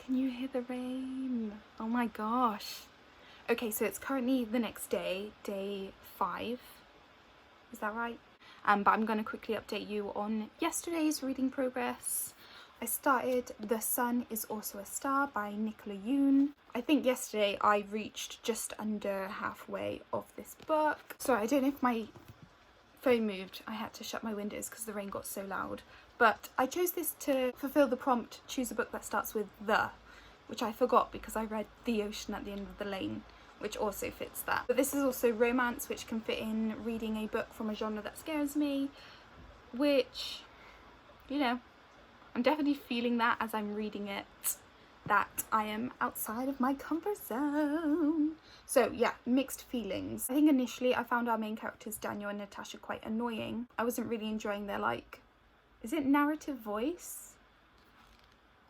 Can you hear the rain? Oh my gosh. Okay, so it's currently the next day, day 5. Is that right? But I'm going to quickly update you on yesterday's reading progress. I started The Sun is Also a Star by Nicola Yoon. I think yesterday I reached just under halfway of this book. Sorry, I don't know if my phone moved. I had to shut my windows because the rain got so loud. But I chose this to fulfill the prompt, choose a book that starts with the, which I forgot because I read The Ocean at the End of the Lane, which also fits that. But this is also romance, which can fit in reading a book from a genre that scares me, which, you know, I'm definitely feeling that as I'm reading it, that I am outside of my comfort zone. So yeah, mixed feelings. I think initially I found our main characters, Daniel and Natasha, quite annoying. I wasn't really enjoying their, like, is it narrative voice?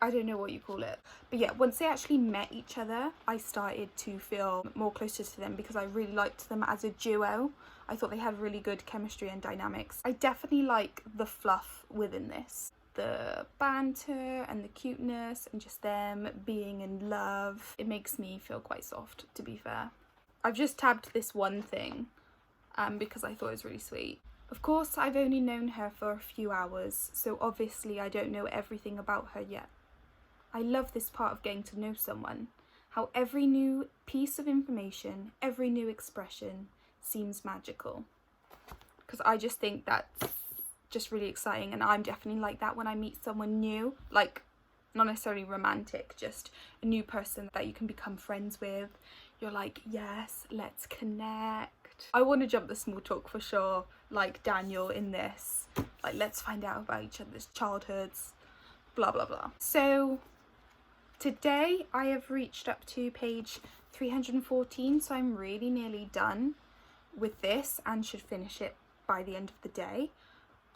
I don't know what you call it. But yeah, once they actually met each other, I started to feel more closer to them because I really liked them as a duo. I thought they had really good chemistry and dynamics. I definitely like the fluff within this. The banter and the cuteness and just them being in love. It makes me feel quite soft, to be fair. I've just tabbed this one thing because I thought it was really sweet. Of course, I've only known her for a few hours, so obviously I don't know everything about her yet. I love this part of getting to know someone, how every new piece of information, every new expression seems magical. Because I just think that's just really exciting, and I'm definitely like that when I meet someone new, like not necessarily romantic, just a new person that you can become friends with. You're like, yes, let's connect. I want to jump the small talk for sure, like Daniel in this, like let's find out about each other's childhoods, blah blah blah. So today I have reached up to page 314, so I'm really nearly done with this and should finish it by the end of the day.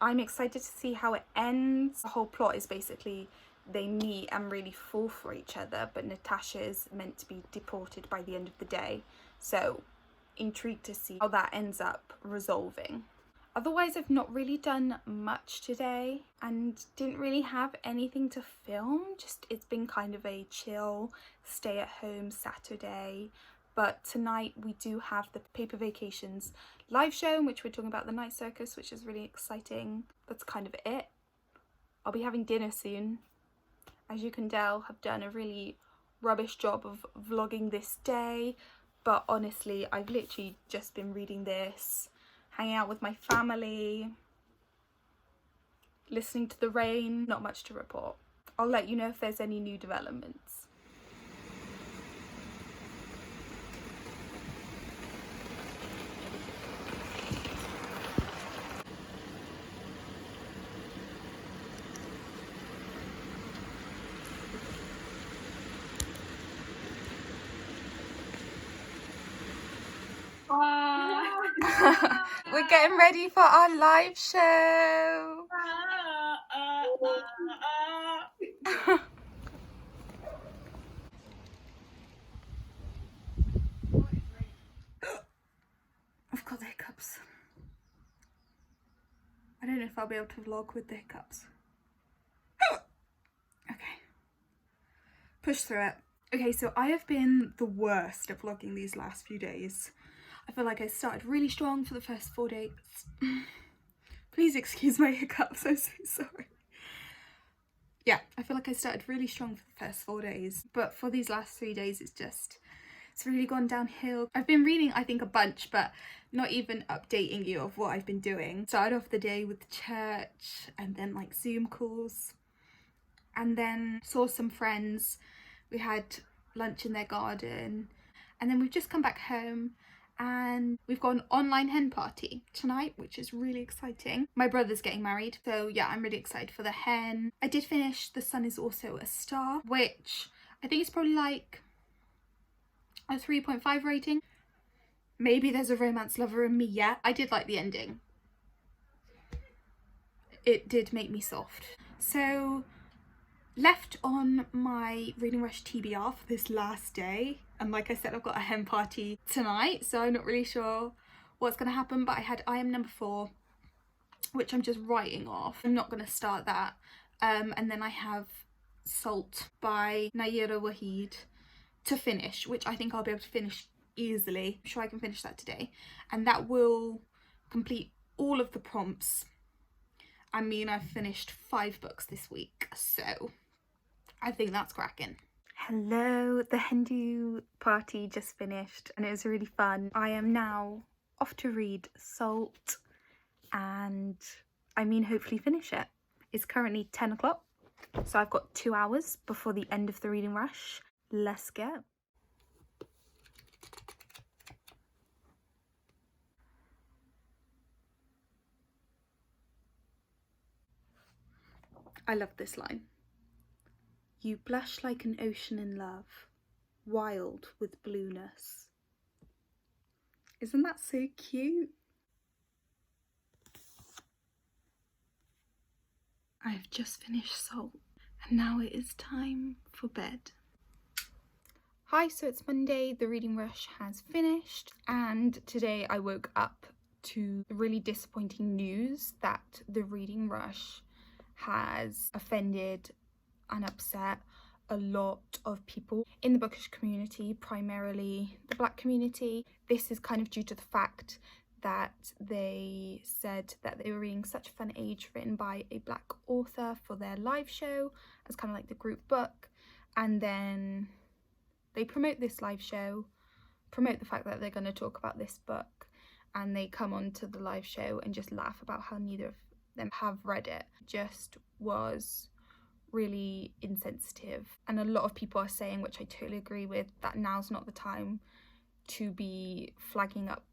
I'm excited to see how it ends. The whole plot is basically they meet and really fall for each other, but Natasha is meant to be deported by the end of the day, so intrigued to see how that ends up resolving. Otherwise, I've not really done much today and didn't really have anything to film. Just it's been kind of a chill stay at home Saturday. But tonight we do have the Paper Vacations live show in which we're talking about the night circus, which is really exciting. That's kind of it. I'll be having dinner soon. As you can tell, I've done a really rubbish job of vlogging this day. But honestly, I've literally just been reading this, hanging out with my family, listening to the rain. Not much to report. I'll let you know if there's any new developments. We're getting ready for our live show. I've got the hiccups. I don't know if I'll be able to vlog with the hiccups. Okay. Push through it. Okay, so I have been the worst at vlogging these last few days. I feel like I started really strong for the first 4 days. Please excuse my hiccups, I'm so sorry. Yeah, I feel like I started really strong for the first 4 days, but for these last 3 days it's really gone downhill. I've been reading, I think, a bunch, but not even updating you of what I've been doing. Started off the day with church and then like Zoom calls, and then saw some friends. We had lunch in their garden, and then we've just come back home and we've got an online hen party tonight, which is really exciting. My brother's getting married, so yeah, I'm really excited for the hen. I did finish The Sun is Also a Star, which I think is probably like a 3.5 rating. Maybe there's a romance lover in me yet. I did like the ending. It did make me soft. So left on my Reading Rush TBR for this last day, and like I said, I've got a hen party tonight, so I'm not really sure what's going to happen, but I had I Am Number 4, which I'm just writing off. I'm not going to start that, and then I have Salt by Nayyirah Waheed to finish, which I think I'll be able to finish easily. I'm sure I can finish that today, and that will complete all of the prompts. I mean, I've finished 5 books this week, so I think that's cracking. Hello, the Hindu party just finished and it was really fun. I am now off to read Salt and I mean hopefully finish it. It's currently 10 o'clock, so I've got 2 hours before the end of the reading rush. Let's go. I love this line. You blush like an ocean in love, wild with blueness. Isn't that so cute? I've just finished Salt and now it is time for bed. Hi, so it's Monday, the reading rush has finished and today I woke up to really disappointing news that the reading rush has offended and upset a lot of people in the bookish community, primarily the Black community. This is kind of due to the fact that they said that they were reading Such a Fun Age written by a Black author for their live show as kind of like the group book, and then they promote this live show, promote the fact that they're going to talk about this book, and they come on to the live show and just laugh about how neither of them have read it. Just was really insensitive, and a lot of people are saying, which I totally agree with, that now's not the time to be flagging up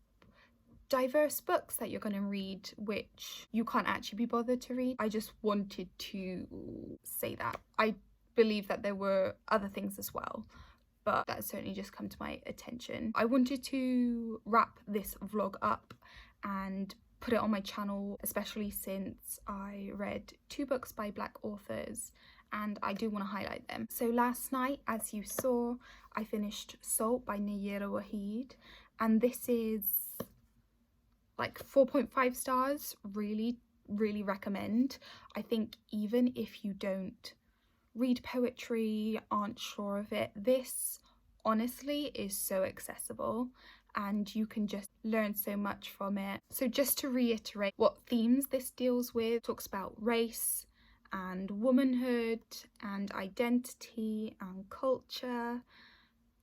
diverse books that you're going to read which you can't actually be bothered to read. I just wanted to say that. I believe that there were other things as well, but that certainly just come to my attention. I wanted to wrap this vlog up and put it on my channel, especially since I read 2 books by Black authors and I do want to highlight them. So last night, as you saw, I finished Salt by Nayyirah Waheed, and this is like 4.5 stars. Really recommend. I think even if you don't read poetry, aren't sure of it, this honestly is so accessible and you can just learn so much from it. So just to reiterate what themes this deals with, talks about race and womanhood and identity and culture,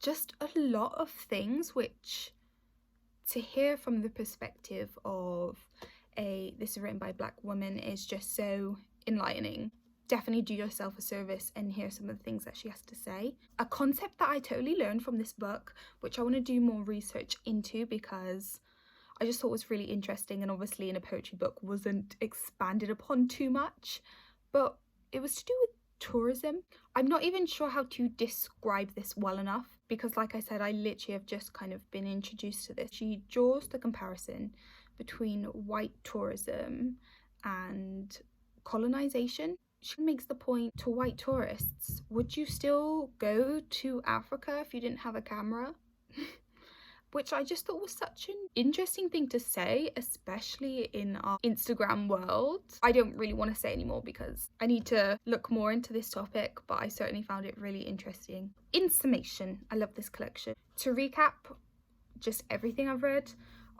just a lot of things which, to hear from the perspective of this is written by a Black woman, is just so enlightening. Definitely do yourself a service and hear some of the things that she has to say. A concept that I totally learned from this book, which I want to do more research into because I just thought was really interesting, and obviously in a poetry book wasn't expanded upon too much, but it was to do with tourism. I'm not even sure how to describe this well enough because, like I said, I literally have just kind of been introduced to this. She draws the comparison between white tourism and colonization. She makes the point to white tourists, would you still go to Africa if you didn't have a camera? Which I just thought was such an interesting thing to say, especially in our Instagram world. I don't really want to say anymore because I need to look more into this topic, but I certainly found it really interesting. In summation, I love this collection. To recap just everything I've read,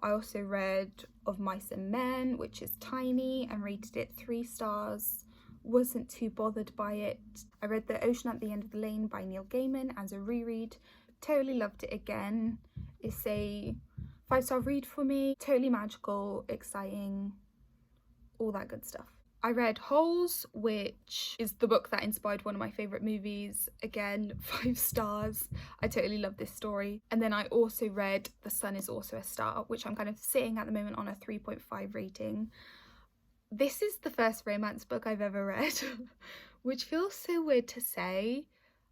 I also read Of Mice and Men, which is tiny, and rated it 3 stars. Wasn't too bothered by it. I read The Ocean at the End of the Lane by Neil Gaiman as a reread. Totally loved it again. It's a 5-star read for me. Totally magical, exciting, all that good stuff. I read Holes, which is the book that inspired one of my favourite movies. Again, 5 stars. I totally love this story. And then I also read The Sun Is Also a Star, which I'm kind of sitting at the moment on a 3.5 rating. This is the first romance book I've ever read, which feels so weird to say.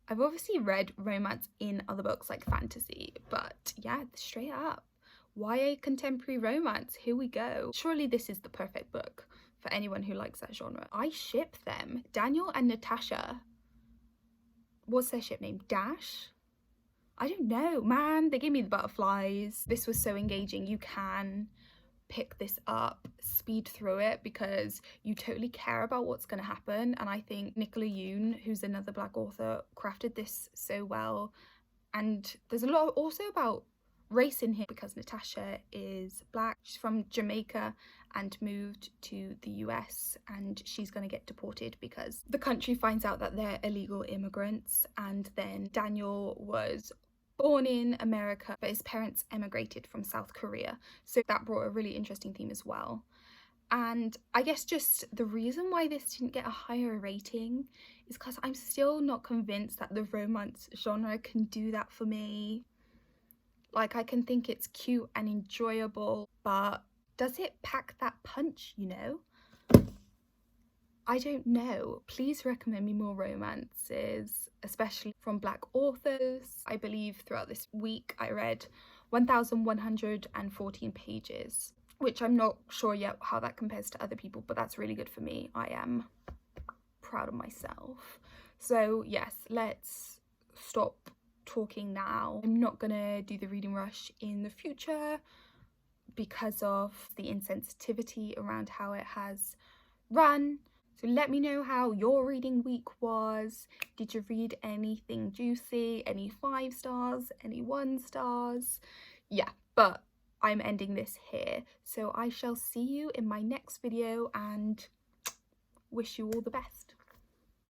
I've obviously read romance in other books like fantasy, but yeah, straight up, YA contemporary romance, here we go. Surely this is the perfect book for anyone who likes that genre. I ship them. Daniel and Natasha. What's their ship name? Dash? I don't know, man. They gave me the butterflies. This was so engaging. You can pick this up, speed through it, because you totally care about what's going to happen. And I think Nicola Yoon, who's another Black author, crafted this so well. And there's a lot also about race in here, because Natasha is Black. She's from Jamaica and moved to the US, and she's going to get deported because the country finds out that they're illegal immigrants. And then Daniel was born in America, but his parents emigrated from South Korea, so that brought a really interesting theme as well. And I guess just the reason why this didn't get a higher rating is because I'm still not convinced that the romance genre can do that for me. Like, I can think it's cute and enjoyable, but does it pack that punch, you know? I don't know. Please recommend me more romances, especially from Black authors. I believe throughout this week I read 1,114 pages, which I'm not sure yet how that compares to other people, but that's really good for me. I am proud of myself. So yes, let's stop talking now. I'm not gonna do the reading rush in the future because of the insensitivity around how it has run. So let me know how your reading week was. Did you read anything juicy? Any 5 stars? Any 1 stars? Yeah, but I'm ending this here. So I shall see you in my next video and wish you all the best.